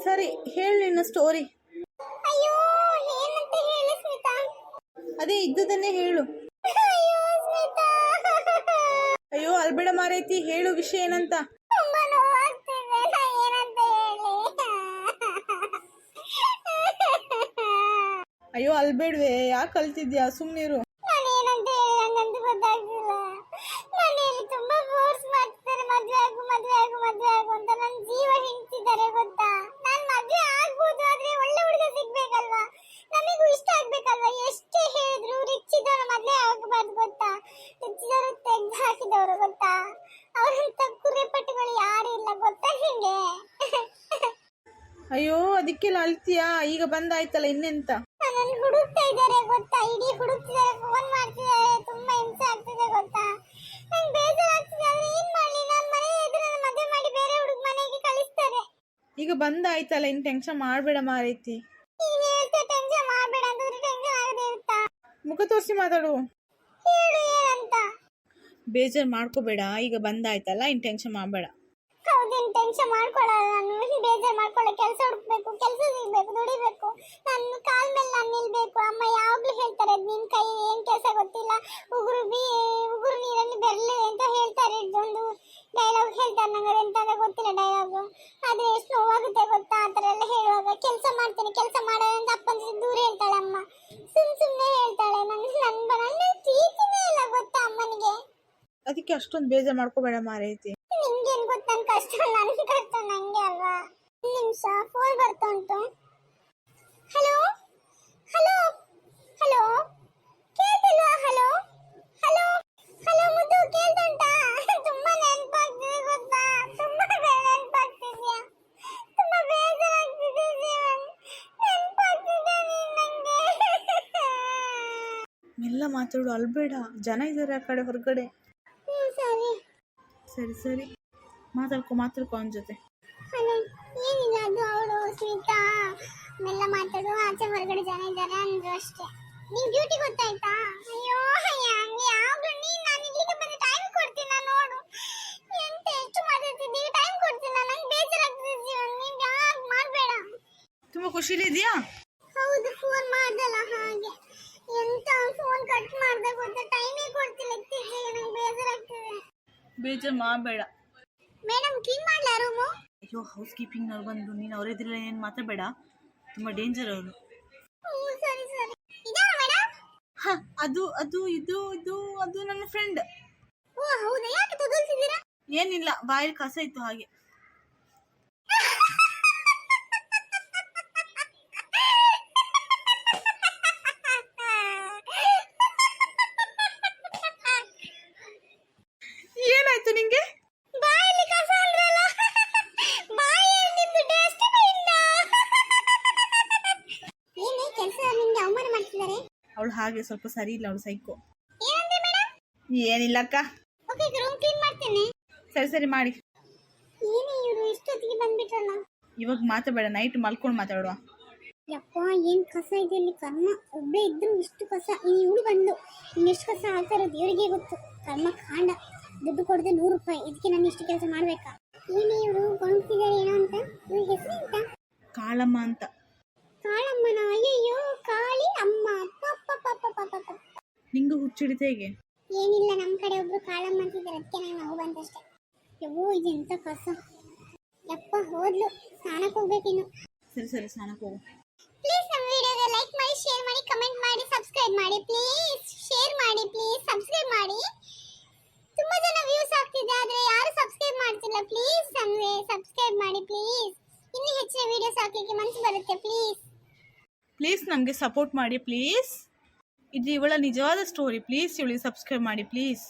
ಸರಿ ಹೇಳಿ ನಿನ್ನ ಸ್ಟೋರಿ. ಅಯ್ಯೋ ಏನಂತ ಹೇಳಿ ಸ್ಮಿತಾ. ಅದೇ ಇದ್ದುದನ್ನೇ ಹೇಳು. ಅಯ್ಯೋ ಸ್ಮಿತಾ, ಅಯ್ಯೋ ಅಲ್ಬೇಡ ಮಾರೈತಿ, ಹೇಳು ವಿಷಯ ಏನಂತ. ತುಂಬಾ ನೋವಾಗ್ತಿದೆ, ನಾ ಏನಂತ ಹೇಳಿ. ಅಯ್ಯೋ ಅಲ್ಬೇಡ್ವೆ, ಯಾಕೆ ಕಲ್ತಿದ್ಯಾ, ಸುಮ್ನಿರು. ನಾನು ಏನಂತ ಹೇಳಿ ನಂಗಂತೂ ಗೊತ್ತಾಗ್ತಿಲ್ಲ. ಮನೆಯಲ್ಲಿ ತುಂಬಾ ಫೋರ್ಸ್ ಮಾಡ್ತಿದ್ದಾರೆ, ಮದ್ವೆ ಆಗು ಮದ್ವೆ ಆಗು ಮದ್ವೆ ಆಗು ಅಂತ. ನನ್ನ ಜೀವ ಹಿಂಡ್ತಿದ್ದಾರೆ ಗೊತ್ತಾ. ನಾನು ಮದ್ವೆ ಆಗ್ಬೋದು, ಆದ್ರೆ ಒಳ್ಳೆ ಹುಡುಗ ಸಿಗ್ಬೇಕಲ್ವಾ, ನಮಗೂ ಇಷ್ಟ ಆಗ್ಬೇಕಲ್ವಾ. ಎಷ್ಟೇ ಹೇಳಿದ್ರು ರಿಚ್ ಇದ್ದವರು ಮದ್ವೆ ಆಗಬಾರ್ದು ಗೊತ್ತಾ. ರಿಚ್ ಇದ್ದವರು ತೆಗ್ದು ಹಾಕಿದವರು ಗೊತ್ತಾ. ಅವರಂತ ಕುರಿಪಟ್ಟಿಗಳು ಯಾರು ಇಲ್ಲ ಗೊತ್ತಾ ನಿಂಗೆ. ಅಯ್ಯೋ ಅದಕ್ಕೆಲ್ಲ ಅಳ್ತೀಯಾ, ಈಗ ಬಂದಾಯ್ತಲ್ಲ ಇನ್ನೆಂತ. ನನ್ನನ್ನು ಹುಡುಕ್ತಾ ಇದ್ದಾರೆ ಗೊತ್ತಾ, ಇಡೀ ಹುಡುಕ್ತಿದ್ದಾರೆ, ಫೋನ್ ಮಾಡ್ತಿದ್ದಾರೆ, ತುಂಬಾ ಹಿಂಸೆ ಆಗ್ತಿದೆ ಗೊತ್ತಾ. ನಂಗೆ ಬೇಜಾರಾಗ್ತಿದೆ, ಆದ್ರೆ ಏನ್ ಮಾಡ್ಲಿ. ನನ್ನ ಮನೆ ಎದುರು ನನ್ನ ಮದುವೆ ಮಾಡಿ ಬೇರೆ ಹುಡುಗ ಮನೆಗೆ ಕಳಿಸ್ತಾರೆ. ಈಗ ಬಂದಾಯ್ತಲ್ಲ, ಇನ್ನು ಟೆನ್ಷನ್ ಮಾಡಬೇಡ ಮಾರೈತಿ. ನೀನ್ ಹೇಳ್ತಾ ಟೆನ್ಷನ್ ಮಾಡಬೇಡ ಅಂತಂದ್ರೆ ಟೆನ್ಷನ್ ಆಗದೆ ಇರುತ್ತಾ. ಮುಖ ತೋರಿಸಿ ಮಾತಾಡು. ಹೇಳು ಏನಂತ. ಬೇಜಾರು ಮಾಡ್ಕೋಬೇಡ, ಈಗ ಬಂದಾಯ್ತಲ್ಲ, ಇನ್ನು ಟೆನ್ಷನ್ ಮಾಡಬೇಡ. ಹೌದೇನು ಟೆನ್ಷನ್ ಮಾಡ್ಕೊಳ್ಳಲ್ಲ ನಾನು. ಬೇಜಾರು ಮಾಡ್ಕೊಳ್ಳೋ, ಕೆಲಸ ಹುಡುಕ್ಬೇಕು, ಕೆಲಸ ಸಿಗ್ಬೇಕು, ದುಡಿಬೇಕು, ನನ್ನ ಕಾಲ್ ಮೇಲೆ ನಾನು ನಿಲ್ಬೇಕು. ಅಮ್ಮ ಯಾವಾಗ್ಲೂ ಹೇಳ್ತಾರೆ, ನಿನ್ ಕೈ ಏನ್ ಕೆಲಸ ಗೊತ್ತಿಲ್ಲ, ಉಗುರು ನೀರಲ್ಲಿ ಬೆರಳು ಅಂತ ಹೇಳ್ತಾರೆ. ಒಂದು ಡೈಲಾಗ್ ಹೇಳ್ತಾರೆ, ನಂಗೆ ಎಂತ ಗೊತ್ತಿಲ್ಲ ಡೈಲಾಗು, ಆದ್ರೆ ಎಷ್ಟು ನೋವಾಗುತ್ತೆ ಗೊತ್ತಾ ಆ ಥರ ಎಲ್ಲ ಹೇಳುವಾಗ. ಕೆಲಸ ಮಾಡ್ತೀನಿ ಕೆಲಸ ಮಾಡೋದಂತ ಅಪ್ಪನ ಜೊತೆ ದೂರ ಹೇಳ್ತಾಳೆ ಅಮ್ಮ, ಸುಮ್ಮನೆ ಹೇಳ್ತಾಳೆ. ನನ್ನ ಪ್ರೀತಿನೇ ಇಲ್ಲ ಗೊತ್ತಾ ಅಮ್ಮನಿಗೆ. ಅದಕ್ಕೆ ಅಷ್ಟೊಂದು ಬೇಜಾರು ಮಾಡ್ಕೋಬೇಡ ಮಾರೈತಿ. ನಿಮ್ಗೇನ್ ಗೊತ್ತ, ನನ್ ಕಷ್ಟ ನನ್ ಕಷ್ಟ ನಂಗೆ ಅಲ್ವಾ. ನಿಮಿಷ ಫೋನ್ ಬರ್ತಾ ಉಂಟು. ಹಲೋ ಹಲೋ ಹಲೋ, ಕೇಳ್ತಿಲ್ವಾ? ಹಲೋ ಹಲೋ ಹಲೋ ಮುದ್ದು, ಕೇಳ್ತುಂಟಾ? ತುಂಬಾ ನೆನಪಾಗ್ತಿದೆ ಗೊತ್ತಾ, ತುಂಬಾ ನೆನಪಾಗ್ತಿದ್ಯಾ, ತುಂಬಾ ಬೇಜಾರಾಗ್ತಿದೆ ಜೀವನ್, ನೆನಪಾಗ್ತಿದೆ ನೀನ್ ನಂಗೆ. ಎಲ್ಲ ಮಾತಾಡು, ಅಲ್ಬೇಡ, ಜನ ಇದ್ದಾರೆ ಆ ಕಡೆ ಹೊರಗಡೆ. ಸರಿ ಸರಿ ಸರಿ ಮಾತಾಡ್ಕೊ ಅವನ ಜೊತೆ. ಏನಿಲ್ಲ, ಅದು ಅವಳು ಸ್ಮಿತಾ ಮೆಲ್ಲ ಮಾತಾಡು, ಆಚೆ ಹೊರಗಡೆ ಜನ ಇದ್ದಾರೆ ಅಂದ್ರು ಅಷ್ಟೇ. ನಿನ್ ಡ್ಯೂಟಿ ಗೊತ್ತಾಯ್ತಾ? ಅಯ್ಯೋ ಹಂಗೆ ಯಾವಾಗ್ಲೂ ನೀನ್ ನಾನು ಇಲ್ಲಿಗೆ ಬಂದು ಟೈಮ್ ಕೊಡ್ತೀನ ನೋಡು. ಎಂತ ಎಷ್ಟು ಮಾತಾಡ್ತಿದ್ದೀವಿ, ಟೈಮ್ ಕೊಡ್ತೀನ, ನಂಗೆ ಬೇಜಾರಾಗ್ತದೆ ಜೀವನ್, ನೀನ್ ಯಾವಾಗ ಮಾಡ್ಬೇಡ. ತುಂಬಾ ಖುಷಿಲಿದ್ಯಾ? ಹೌದು, ಫೋನ್ ಮಾಡ್ದಲ್ಲ ಹಾಗೆ. ಎಂತ ಫೋನ್ ಕಟ್ ಮಾಡ್ದೆ ಗೊತ್ತಾ, ಟೈಮೇ ಕೊಡ್ತಿಲ್ಲ ಇತ್ತೀಚೆಗೆ, ನಂಗೆ ಬೇಜಾರಾಗ್ತಿದೆ. ಬೇಜಾರು ಮಾಡಬೇಡ. ಮೇಡಮ್ ಕ್ಲೀನ್ ಮಾಡ್ಲಾ ರೂಮು? ಅಯ್ಯೋ ಹೌಸ್ ಕೀಪಿಂಗ್ನವ್ರು ಬಂದು ನೀನು ಅವ್ರ ಎದುರು ಏನು ಮಾತಾಡಬೇಡ, ತುಂಬ ಡೇಂಜರ್ ಅವರು. ಸರಿ ಸರಿ. ಇದಾ ಮೇಡಮ್? ಹಾ, ಅದು ಅದು ಇದು ಇದು ಅದು ನನ್ನ ಫ್ರೆಂಡ್. ಓ ಹೌದಾ, ಯಾಕೆ ತಗೊಳ್ತಿದ್ದೀರಾ? ಏನಿಲ್ಲ, ಬಾಯಲ್ಲಿ ಕಸ ಇತ್ತು ಹಾಗೆ. ಏನಾಯ್ತು ನಿಂಗೆ? ಬಾಯಲ್ಲಿ ಕಸ ಅಂದ್ರಲ್ಲ, ಬಾಯಲ್ಲಿ ನಿಮ್ದು ಡಸ್ಟ್ಬಿನ್. ಏನೇ ಕೆಲಸ, ನಿಮ್ಗೆ ಅವಮಾನ ಮಾಡ್ತಿದ್ದಾರೆ. ಅವಳು ಹಾಗೆ ಸ್ವಲ್ಪ ಸರಿ ಇಲ್ಲ, ಅವಳು ಸೈಕೋ. ಏನಂದ್ರೆ ಮೇಡಮ್? ಏನಿಲ್ಲಕ್ಕ. ಓಕೆ, ರೂಮ್ ಕ್ಲೀನ್ ಮಾಡ್ತೇನೆ. ಸರಿ ಸರಿ ಮಾಡಿ. ಏನೇ ಇವರು ಇಷ್ಟೊತ್ತಿಗೆ ಬಂದ್ಬಿಟ್ರಲ್ಲ. ಇವಾಗ ಮಾತಾಡಬೇಡ, ನೈಟ್ ಮಲ್ಕೊಂಡು ಮಾತಾಡುವ. ಯಪ್ಪ ಏನ್ ಕಸ ಇದೆ ಇಲ್ಲಿ, ಕರ್ಮ. ಒಬ್ಬೇ ಇದ್ರು ಇಷ್ಟು ಕಸ, ಇವಳು ಬಂದು ಇನ್ನೆಷ್ಟು ಕಸ ಹಾಕ್ತಾರೋ ದೇವರಿಗೆ ಗೊತ್ತು. ಕರ್ಮ ಕಾಂಡ. ದುಡ್ಡು ಕೊಡದೆ 100 ರೂಪಾಯಿ, ಇದಕ್ಕೆ ನಾನು ಇಷ್ಟು ಕೆಲಸ ಮಾಡ್ಬೇಕಾ? ಏನೇ ಇವರು ಕೊಂಡ್ತಿದ್ದಾರೆ ಏನೋ ಅಂತ. ಇವ್ರ ಹೆಸರು ಎಂತ? ಕಾಳಮ್ಮ ಅಂತ. ಕಾಳಮ್ಮನ? ಅಯ್ಯಯ್ಯೋ, ಕಾಳಿ ಅಮ್ಮ. ಪಾಪ. ನಿಂಗೂ ಹುಚ್ಚಿಡಿತ ಹೇಗೆ? ಏನಿಲ್ಲ, ನಮ್ಮ ಕಡೆ ಒಬ್ರು ಕಾಳಮ್ಮ ಅಂತಿದ್ದಾರೆ, ಅದಕ್ಕೆ ನಂಗೆ ನೋವು ಬಂತಷ್ಟೇ. ಯವ್ವೋ ಇದು ಎಂತ ಕಸ. ಯಪ್ಪ ಹೋದ್ಲು, ಸ್ನಾನಕ್ಕೆ ಹೋಗ್ಬೇಕಿನ್ನು. ಸರಿ ಸರಿ ಸ್ನಾನಕ್ಕೆ ಹೋಗು. ಪ್ಲೀಸ್ ನಮ್ಮ ವಿಡಿಯೋಗೆ ಲೈಕ್ ಮಾಡಿ, ಶೇರ್ ಮಾಡಿ, ಕಮೆಂಟ್ ಮಾಡಿ, ಸಬ್ಸ್ಕ್ರೈಬ್ ಮಾಡಿ. ಪ್ಲೀಸ್ ಶೇರ್ ಮಾಡಿ, ಪ್ಲೀಸ್ ಸಬ್ಸ್ಕ್ರೈಬ್ ಮಾಡಿ. ತುಂಬಾ ಜನ ವ್ಯೂಸ್ ಆಗ್ತಿದೆ, ಆದ್ರೆ ಯಾರು ಸಬ್ಸ್ಕ್ರೈಬ್ ಮಾಡ್ತಿಲ್ಲ. ಪ್ಲೀಸ್ ನಮಗೆ ಸಬ್ಸ್ಕ್ರೈಬ್ ಮಾಡಿ ಪ್ಲೀಸ್. ಇನ್ನೂ ಹೆಚ್ಚಿನ ವಿಡಿಯೋಸ್ ಹಾಕಲಿಕ್ಕೆ ಮನಸ್ಸು ಬರುತ್ತೆ. ಪ್ಲೀಸ್ ನಮಗೆ ಸಪೋರ್ಟ್ ಮಾಡಿ ಪ್ಲೀಸ್. ಇದು ಇವಳ ನಿಜವಾದ ಸ್ಟೋರಿ, ಪ್ಲೀಸ್ ಇವಳಿಗೆ ಸಬ್ಸ್ಕ್ರೈಬ್ ಮಾಡಿ ಪ್ಲೀಸ್.